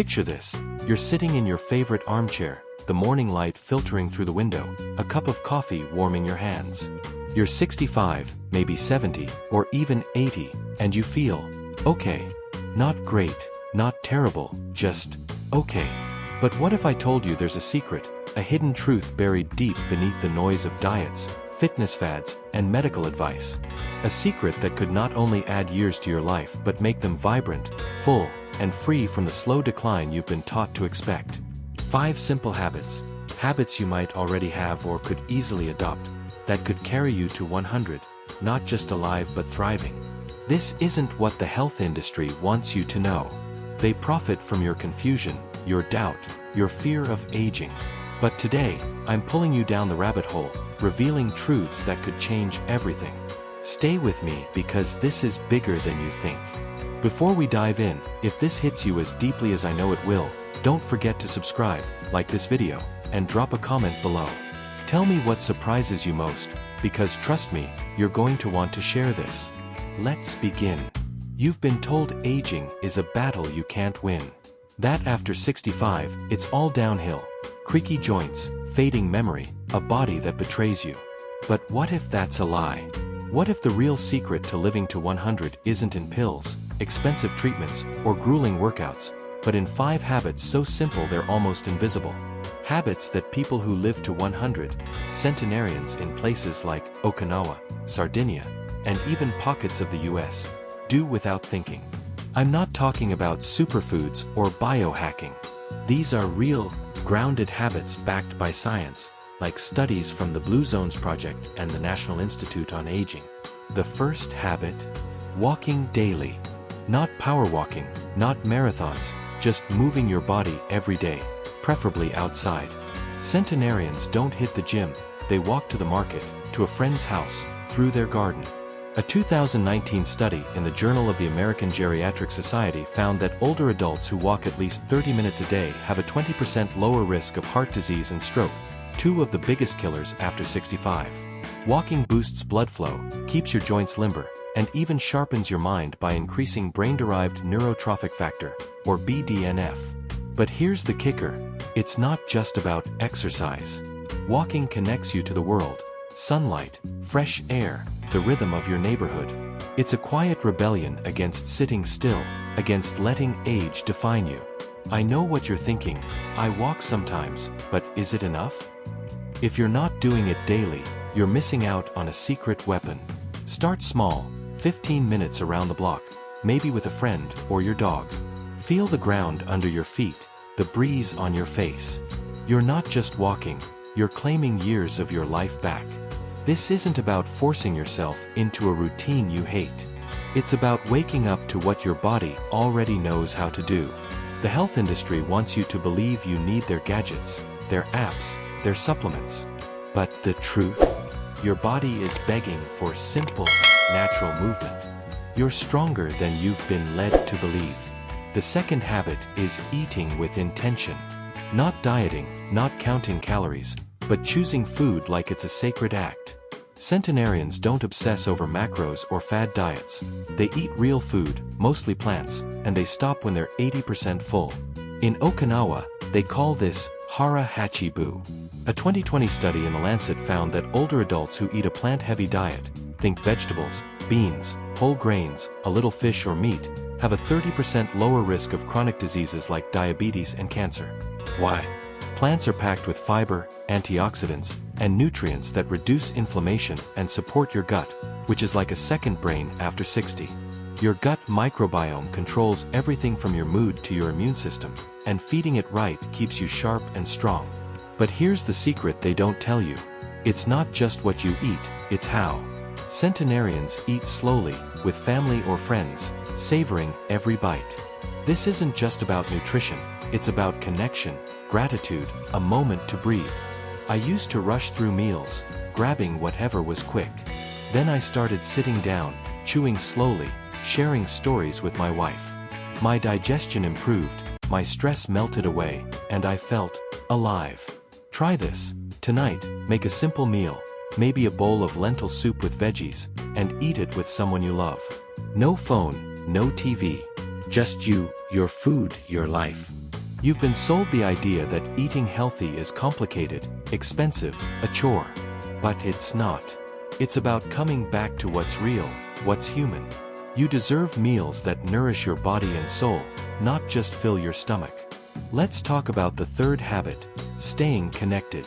Picture this. You're sitting in your favorite armchair, the morning light filtering through the window, a cup of coffee warming your hands. You're 65, maybe 70, or even 80, and you feel okay. Not great, not terrible, just okay. But what if I told you there's a secret, a hidden truth buried deep beneath the noise of diets, fitness fads, and medical advice? A secret that could not only add years to your life but make them vibrant, full, and free from the slow decline you've been taught to expect. 5 simple habits. Habits you might already have or could easily adopt, that could carry you to 100, not just alive but thriving. This isn't what the health industry wants you to know. They profit from your confusion, your doubt, your fear of aging. But today, I'm pulling you down the rabbit hole, revealing truths that could change everything. Stay with me because this is bigger than you think. Before we dive in, if this hits you as deeply as I know it will, don't forget to subscribe, like this video, and drop a comment below. Tell me what surprises you most, because trust me, you're going to want to share this. Let's begin. You've been told aging is a battle you can't win. That after 65, it's all downhill. Creaky joints, fading memory, a body that betrays you. But what if that's a lie? What if the real secret to living to 100 isn't in pills, expensive treatments, or grueling workouts, but in 5 habits so simple they're almost invisible? Habits that people who live to 100, centenarians in places like Okinawa, Sardinia, and even pockets of the US, do without thinking. I'm not talking about superfoods or biohacking. These are real, grounded habits backed by science, like studies from the Blue Zones Project and the National Institute on Aging. The first habit: walking daily. Not power walking, not marathons, just moving your body every day, preferably outside. Centenarians don't hit the gym, they walk to the market, to a friend's house, through their garden. A 2019 study in the Journal of the American Geriatric Society found that older adults who walk at least 30 minutes a day have a 20% lower risk of heart disease and stroke, 2 of the biggest killers after 65. Walking boosts blood flow, keeps your joints limber, and even sharpens your mind by increasing brain-derived neurotrophic factor, or BDNF. But here's the kicker: it's not just about exercise. Walking connects you to the world, sunlight, fresh air, the rhythm of your neighborhood. It's a quiet rebellion against sitting still, against letting age define you. I know what you're thinking: I walk sometimes, but is it enough? If you're not doing it daily, you're missing out on a secret weapon. Start small, 15 minutes around the block, maybe with a friend or your dog. Feel the ground under your feet, the breeze on your face. You're not just walking, you're claiming years of your life back. This isn't about forcing yourself into a routine you hate. It's about waking up to what your body already knows how to do. The health industry wants you to believe you need their gadgets, their apps, their supplements. But the truth? Your body is begging for simple, natural movement. You're stronger than you've been led to believe. The second habit is eating with intention. Not dieting, not counting calories, but choosing food like it's a sacred act. Centenarians don't obsess over macros or fad diets. They eat real food, mostly plants, and they stop when they're 80% full. In Okinawa, they call this hara hachibu. A 2020 study in The Lancet found that older adults who eat a plant-heavy diet, think vegetables, beans, whole grains, a little fish or meat, have a 30% lower risk of chronic diseases like diabetes and cancer. Why? Plants are packed with fiber, antioxidants, and nutrients that reduce inflammation and support your gut, which is like a second brain after 60. Your gut microbiome controls everything from your mood to your immune system, and feeding it right keeps you sharp and strong. But here's the secret they don't tell you. It's not just what you eat, it's how. Centenarians eat slowly, with family or friends, savoring every bite. This isn't just about nutrition, it's about connection, gratitude, a moment to breathe. I used to rush through meals, grabbing whatever was quick. Then I started sitting down, chewing slowly, sharing stories with my wife. My digestion improved, my stress melted away, and I felt alive. Try this. Tonight, make a simple meal, maybe a bowl of lentil soup with veggies, and eat it with someone you love. No phone, no TV. Just you, your food, your life. You've been sold the idea that eating healthy is complicated, expensive, a chore. But it's not. It's about coming back to what's real, what's human. You deserve meals that nourish your body and soul, not just fill your stomach. Let's talk about the third habit, staying connected.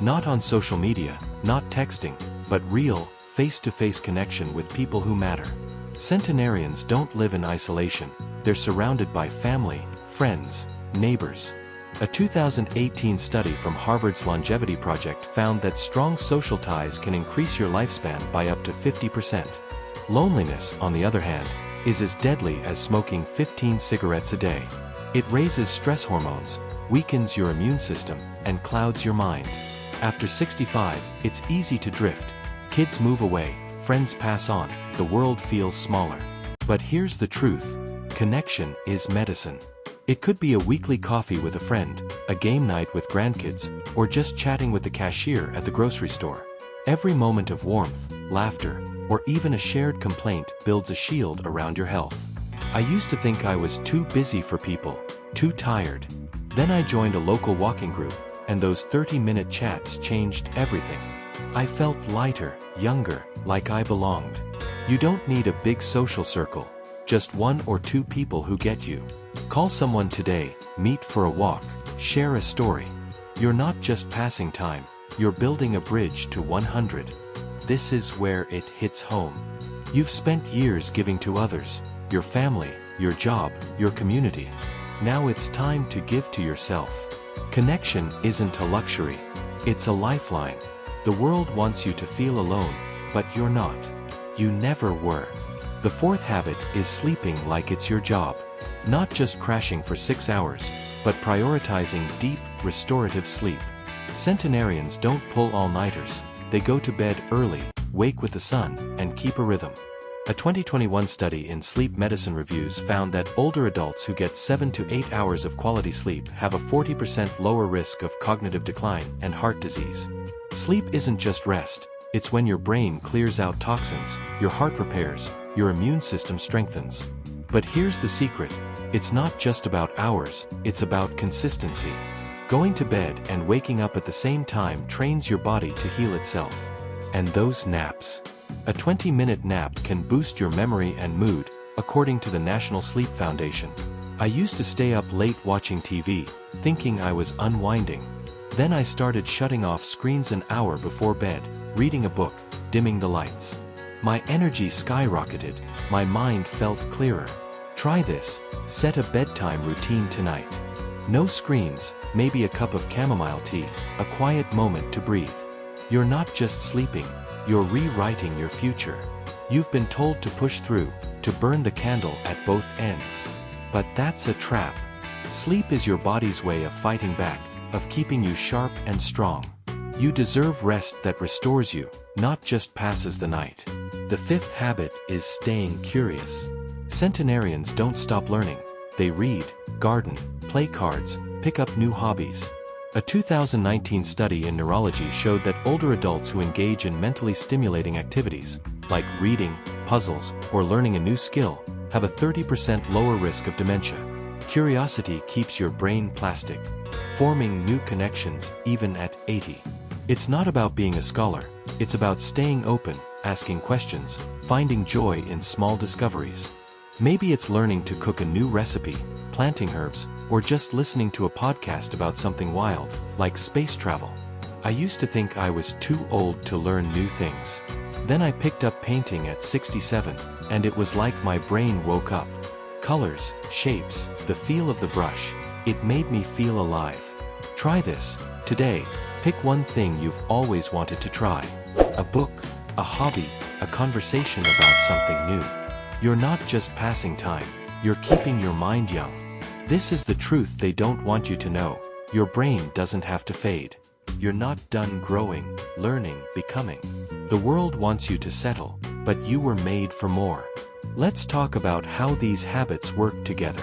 Not on social media, not texting, but real, face-to-face connection with people who matter. Centenarians don't live in isolation, they're surrounded by family, friends, neighbors. A 2018 study from Harvard's Longevity Project found that strong social ties can increase your lifespan by up to 50%. Loneliness, on the other hand, is as deadly as smoking 15 cigarettes a day. It raises stress hormones, weakens your immune system, and clouds your mind. After 65, it's easy to drift. Kids move away, friends pass on, the world feels smaller. But here's the truth. Connection is medicine. It could be a weekly coffee with a friend, a game night with grandkids, or just chatting with the cashier at the grocery store. Every moment of warmth, laughter, or even a shared complaint builds a shield around your health. I used to think I was too busy for people, too tired. Then I joined a local walking group, and those 30-minute chats changed everything. I felt lighter, younger, like I belonged. You don't need a big social circle, just one or two people who get you. Call someone today, meet for a walk, share a story. You're not just passing time, you're building a bridge to 100. This is where it hits home. You've spent years giving to others, your family, your job, your community. Now it's time to give to yourself. Connection isn't a luxury, it's a lifeline. The world wants you to feel alone, but you're not. You never were. The fourth habit is sleeping like it's your job. Not just crashing for 6 hours, but prioritizing deep, restorative sleep. Centenarians don't pull all-nighters, they go to bed early, wake with the sun, and keep a rhythm. A 2021 study in Sleep Medicine Reviews found that older adults who get 7 to 8 hours of quality sleep have a 40% lower risk of cognitive decline and heart disease. Sleep isn't just rest, it's when your brain clears out toxins, your heart repairs, your immune system strengthens. But here's the secret, it's not just about hours, it's about consistency. Going to bed and waking up at the same time trains your body to heal itself. And those naps. A 20-minute nap can boost your memory and mood, according to the National Sleep Foundation. I used to stay up late watching TV, thinking I was unwinding. Then I started shutting off screens an hour before bed, reading a book, dimming the lights. My energy skyrocketed, my mind felt clearer. Try this, set a bedtime routine tonight. No screens, maybe a cup of chamomile tea, a quiet moment to breathe. You're not just sleeping, you're rewriting your future. You've been told to push through, to burn the candle at both ends. But that's a trap. Sleep is your body's way of fighting back, of keeping you sharp and strong. You deserve rest that restores you, not just passes the night. The fifth habit is staying curious. Centenarians don't stop learning. They read, garden, play cards, pick up new hobbies. A 2019 study in neurology showed that older adults who engage in mentally stimulating activities, like reading, puzzles, or learning a new skill, have a 30% lower risk of dementia. Curiosity keeps your brain plastic, forming new connections even at 80. It's not about being a scholar, it's about staying open, asking questions, finding joy in small discoveries. Maybe it's learning to cook a new recipe, planting herbs, or just listening to a podcast about something wild, like space travel. I used to think I was too old to learn new things. Then I picked up painting at 67, and it was like my brain woke up. Colors, shapes, the feel of the brush, it made me feel alive. Try this, today, pick one thing you've always wanted to try. A book, a hobby, a conversation about something new. You're not just passing time, you're keeping your mind young. This is the truth they don't want you to know. Your brain doesn't have to fade. You're not done growing, learning, becoming. The world wants you to settle, but you were made for more. Let's talk about how these habits work together.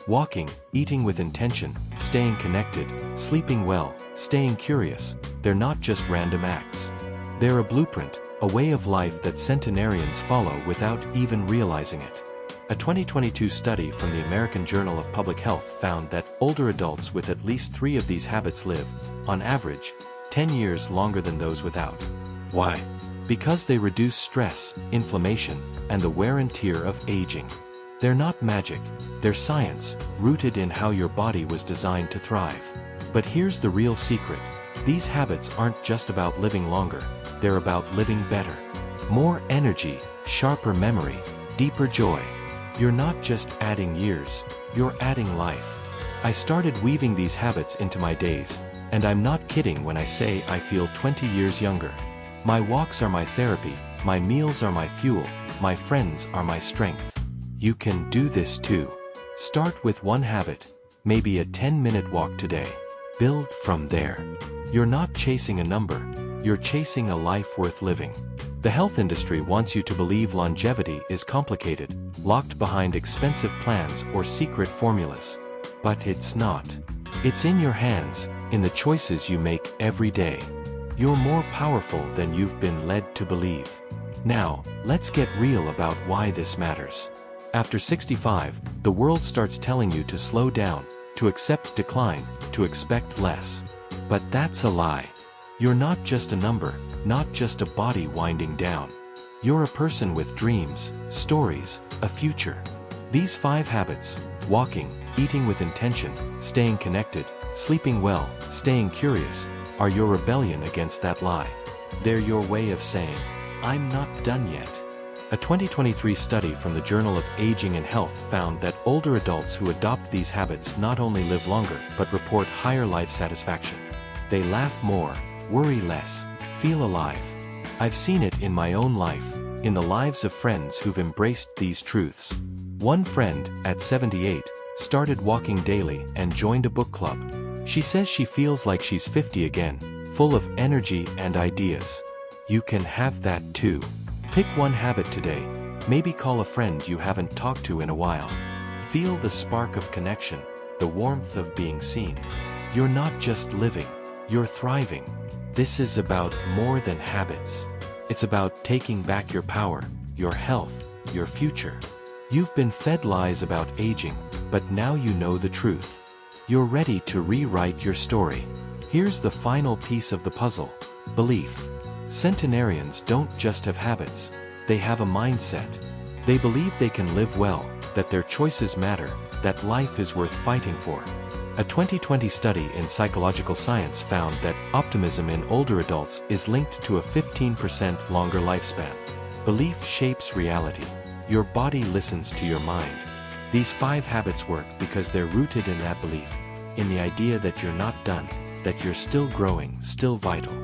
Walking, eating with intention, staying connected, sleeping well, staying curious, they're not just random acts. They're a blueprint, a way of life that centenarians follow without even realizing it. A A 2022 study from the American Journal of Public Health found that older adults with at least 3 of these habits live, on average, 10 years longer than those without. Why? Because they reduce stress, inflammation, and the wear and tear of aging. They're not magic, they're science, rooted in how your body was designed to thrive. But here's the real secret. These habits aren't just about living longer, they're about living better. More energy, sharper memory, deeper joy. You're not just adding years, you're adding life. I started weaving these habits into my days, and I'm not kidding when I say I feel 20 years younger. My walks are my therapy, my meals are my fuel, my friends are my strength. You can do this too. Start with one habit, maybe a 10-minute walk today. Build from there. You're not chasing a number, you're chasing a life worth living. The health industry wants you to believe longevity is complicated, locked behind expensive plans or secret formulas. But it's not. It's in your hands, in the choices you make every day. You're more powerful than you've been led to believe. Now, let's get real about why this matters. After 65, the world starts telling you to slow down, to accept decline, to expect less. But that's a lie. You're not just a number, not just a body winding down. You're a person with dreams, stories, a future. These 5 habits, walking, eating with intention, staying connected, sleeping well, staying curious, are your rebellion against that lie. They're your way of saying, I'm not done yet. A 2023 study from the Journal of Aging and Health found that older adults who adopt these habits not only live longer but report higher life satisfaction. They laugh more, worry less, feel alive. I've seen it in my own life, in the lives of friends who've embraced these truths. One friend, at 78, started walking daily and joined a book club. She says she feels like she's 50 again, full of energy and ideas. You can have that too. Pick one habit today, maybe call a friend you haven't talked to in a while. Feel the spark of connection, the warmth of being seen. You're not just living, you're thriving. This is about more than habits. It's about taking back your power, your health, your future. You've been fed lies about aging, but now you know the truth. You're ready to rewrite your story. Here's the final piece of the puzzle: belief. Centenarians don't just have habits, they have a mindset. They believe they can live well, that their choices matter, that life is worth fighting for. A 2020 study in psychological science found that optimism in older adults is linked to a 15% longer lifespan. Belief shapes reality. Your body listens to your mind. These 5 habits work because they're rooted in that belief, in the idea that you're not done, that you're still growing, still vital.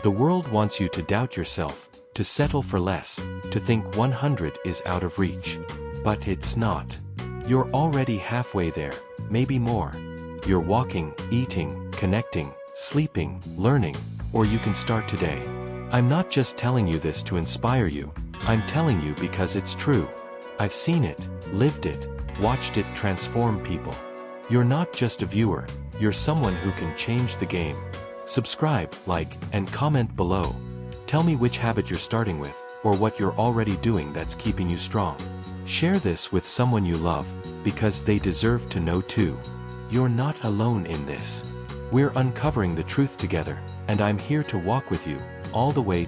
The world wants you to doubt yourself, to settle for less, to think 100 is out of reach. But it's not. You're already halfway there, maybe more. You're walking, eating, connecting, sleeping, learning, or you can start today. I'm not just telling you this to inspire you, I'm telling you because it's true. I've seen it, lived it, watched it transform people. You're not just a viewer, you're someone who can change the game. Subscribe, like, and comment below. Tell me which habit you're starting with, or what you're already doing that's keeping you strong. Share this with someone you love, because they deserve to know too. You're not alone in this. We're uncovering the truth together, and I'm here to walk with you, all the way to